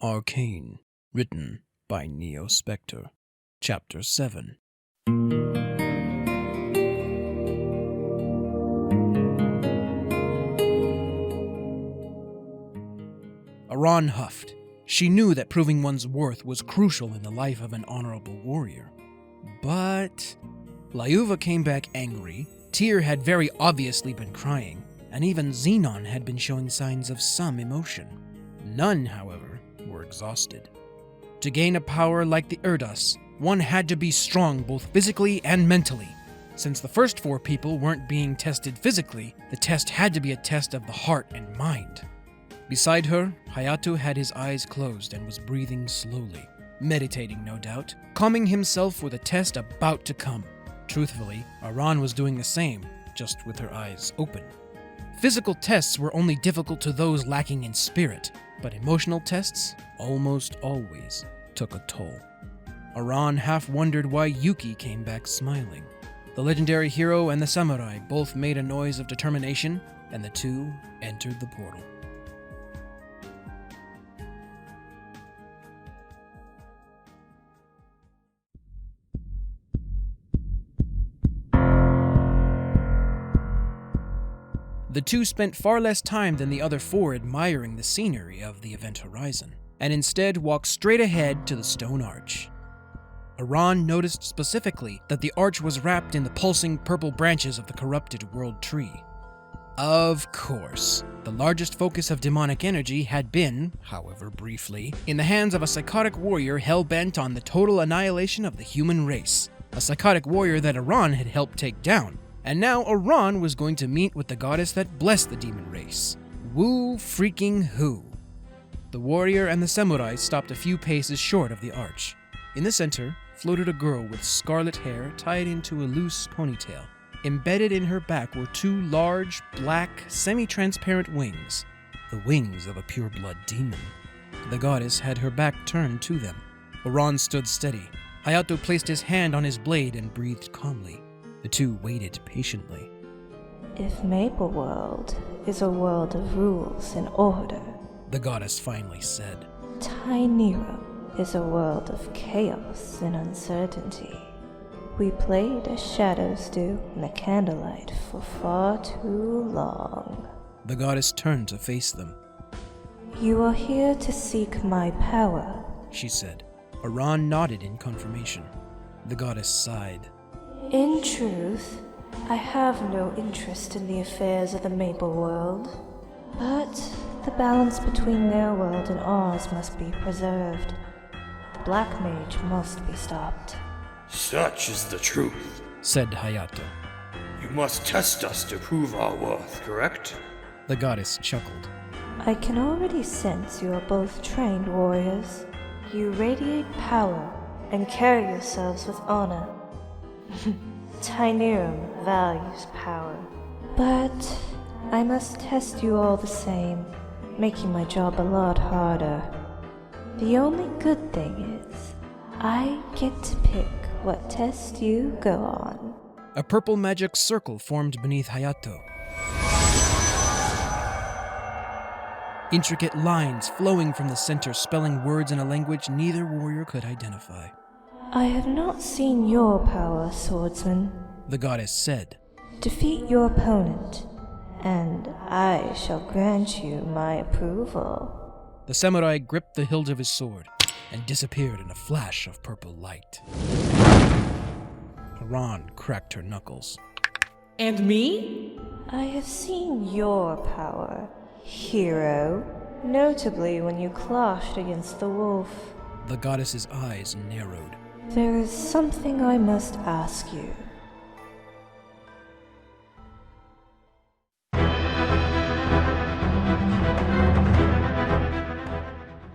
Arcane, written by Neospector, Chapter 7. Aran huffed. She knew that proving one's worth was crucial in the life of an honorable warrior. But Lyuva came back angry, Tyr had very obviously been crying, and even Xenon had been showing signs of some emotion. None, however, were exhausted. To gain a power like the Erdos, one had to be strong both physically and mentally. Since the first 4 people weren't being tested physically, the test had to be a test of the heart and mind. Beside her, Hayato had his eyes closed and was breathing slowly, meditating no doubt, calming himself for the test about to come. Truthfully, Aran was doing the same, just with her eyes open. Physical tests were only difficult to those lacking in spirit, but emotional tests almost always took a toll. Aran half wondered why Yuki came back smiling. The legendary hero and the samurai both made a noise of determination, and the two entered the portal. The two spent far less time than the other 4 admiring the scenery of the event horizon, and instead walked straight ahead to the stone arch. Aran noticed specifically that the arch was wrapped in the pulsing purple branches of the corrupted world tree. Of course, the largest focus of demonic energy had been, however briefly, in the hands of a psychotic warrior hell-bent on the total annihilation of the human race, a psychotic warrior that Aran had helped take down. And now Aran was going to meet with the goddess that blessed the demon race. Woo freaking who. The warrior and the samurai stopped a few paces short of the arch. In the center floated a girl with scarlet hair tied into a loose ponytail. Embedded in her back were 2 large, black, semi-transparent wings. The wings of a pure-blood demon. The goddess had her back turned to them. Aran stood steady. Hayato placed his hand on his blade and breathed calmly. The two waited patiently. If Maple World is a world of rules and order, the goddess finally said, Tynerum is a world of chaos and uncertainty. We played as shadows do in the candlelight for far too long. The goddess turned to face them. You are here to seek my power, she said. Aran nodded in confirmation. The goddess sighed. In truth, I have no interest in the affairs of the Maple World, but the balance between their world and ours must be preserved. The Black Mage must be stopped. Such is the truth, said Hayato. You must test us to prove our worth, correct? The goddess chuckled. I can already sense you are both trained warriors. You radiate power and carry yourselves with honor. Tynerum values power, but I must test you all the same, making my job a lot harder. The only good thing is, I get to pick what test you go on. A purple magic circle formed beneath Hayato. Intricate lines flowing from the center spelling words in a language neither warrior could identify. I have not seen your power, swordsman, the goddess said. Defeat your opponent, and I shall grant you my approval. The samurai gripped the hilt of his sword and disappeared in a flash of purple light. Aran cracked her knuckles. And me? I have seen your power, hero, notably when you clashed against the wolf. The goddess's eyes narrowed. There is something I must ask you.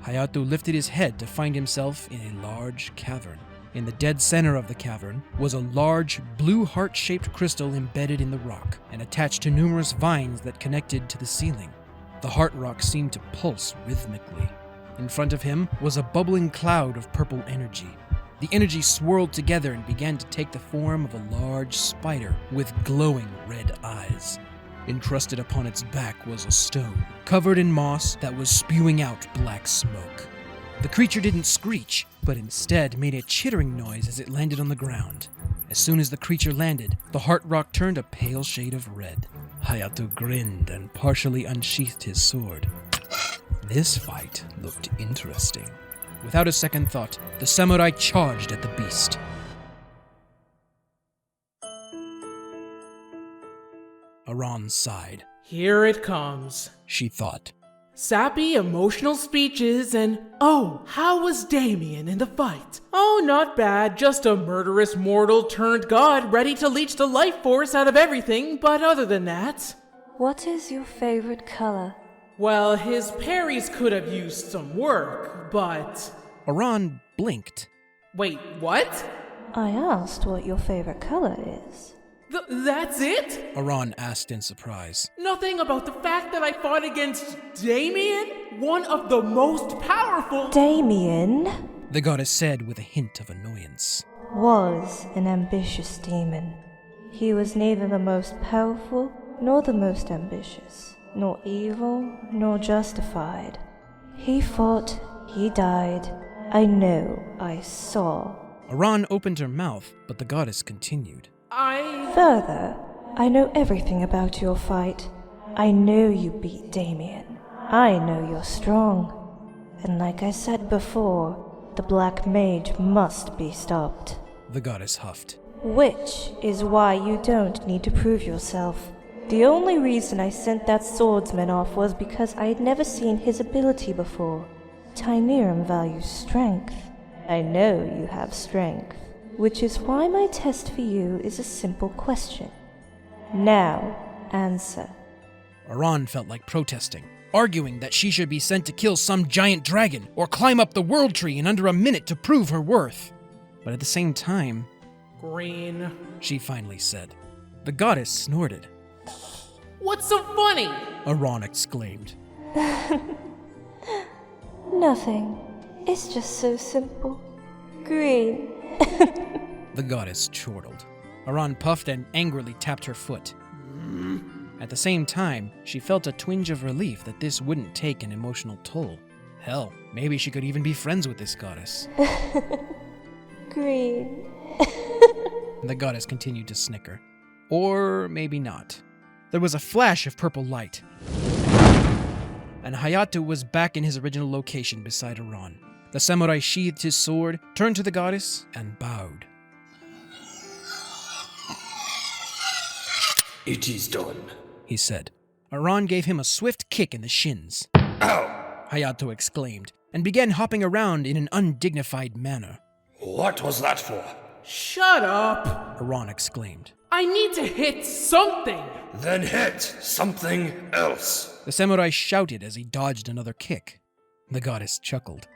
Hayato lifted his head to find himself in a large cavern. In the dead center of the cavern was a large, blue heart-shaped crystal embedded in the rock and attached to numerous vines that connected to the ceiling. The heart rock seemed to pulse rhythmically. In front of him was a bubbling cloud of purple energy. The energy swirled together and began to take the form of a large spider with glowing red eyes. Encrusted upon its back was a stone, covered in moss that was spewing out black smoke. The creature didn't screech, but instead made a chittering noise as it landed on the ground. As soon as the creature landed, the heart rock turned a pale shade of red. Hayato grinned and partially unsheathed his sword. This fight looked interesting. Without a second thought, the samurai charged at the beast. Aran sighed. Here it comes. She thought. Sappy emotional speeches and, oh, how was Damien in the fight? Oh, not bad, just a murderous mortal turned god ready to leech the life force out of everything, but other than that... What is your favorite color? Well, his parries could have used some work, but... Aran blinked. Wait, what? I asked what your favorite color is. That's it? Aran asked in surprise. Nothing about the fact that I fought against Damien? One of the most powerful... Damien The goddess said with a hint of annoyance. was an ambitious demon. He was neither the most powerful nor the most ambitious, nor evil nor justified. He fought, he died. I know, I saw. Aran opened her mouth, but the goddess continued. Further, I know everything about your fight. I know you beat Damien. I know you're strong. And like I said before, the Black Mage must be stopped. The goddess huffed. Which is why you don't need to prove yourself. The only reason I sent that swordsman off was because I had never seen his ability before. Tynerum values strength. I know you have strength, which is why my test for you is a simple question. Now, answer. Aran felt like protesting, arguing that she should be sent to kill some giant dragon or climb up the world tree in under a minute to prove her worth. But at the same time, Green. she finally said. The goddess snorted. What's so funny? Aran exclaimed. Nothing. It's just so simple. Green. The goddess chortled. Aran puffed and angrily tapped her foot. At the same time, she felt a twinge of relief that this wouldn't take an emotional toll. Hell, maybe she could even be friends with this goddess. Green. The goddess continued to snicker. Or maybe not. There was a flash of purple light, and Hayato was back in his original location beside Aran. The samurai sheathed his sword, turned to the goddess, and bowed. It is done, He said. Aran gave him a swift kick in the shins. Ow! Hayato exclaimed, and began hopping around in an undignified manner. What was that for? Shut up! Aran exclaimed. I need to hit something! Then hit something else. The samurai shouted as he dodged another kick. The goddess chuckled.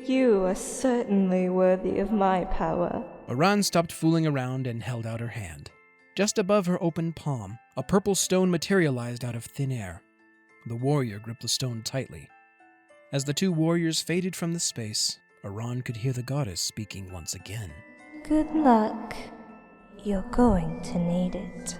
You are certainly worthy of my power. Aran stopped fooling around and held out her hand. Just above her open palm, a purple stone materialized out of thin air. The warrior gripped the stone tightly. As the two warriors faded from the space, Aran could hear the goddess speaking once again. Good luck. You're going to need it.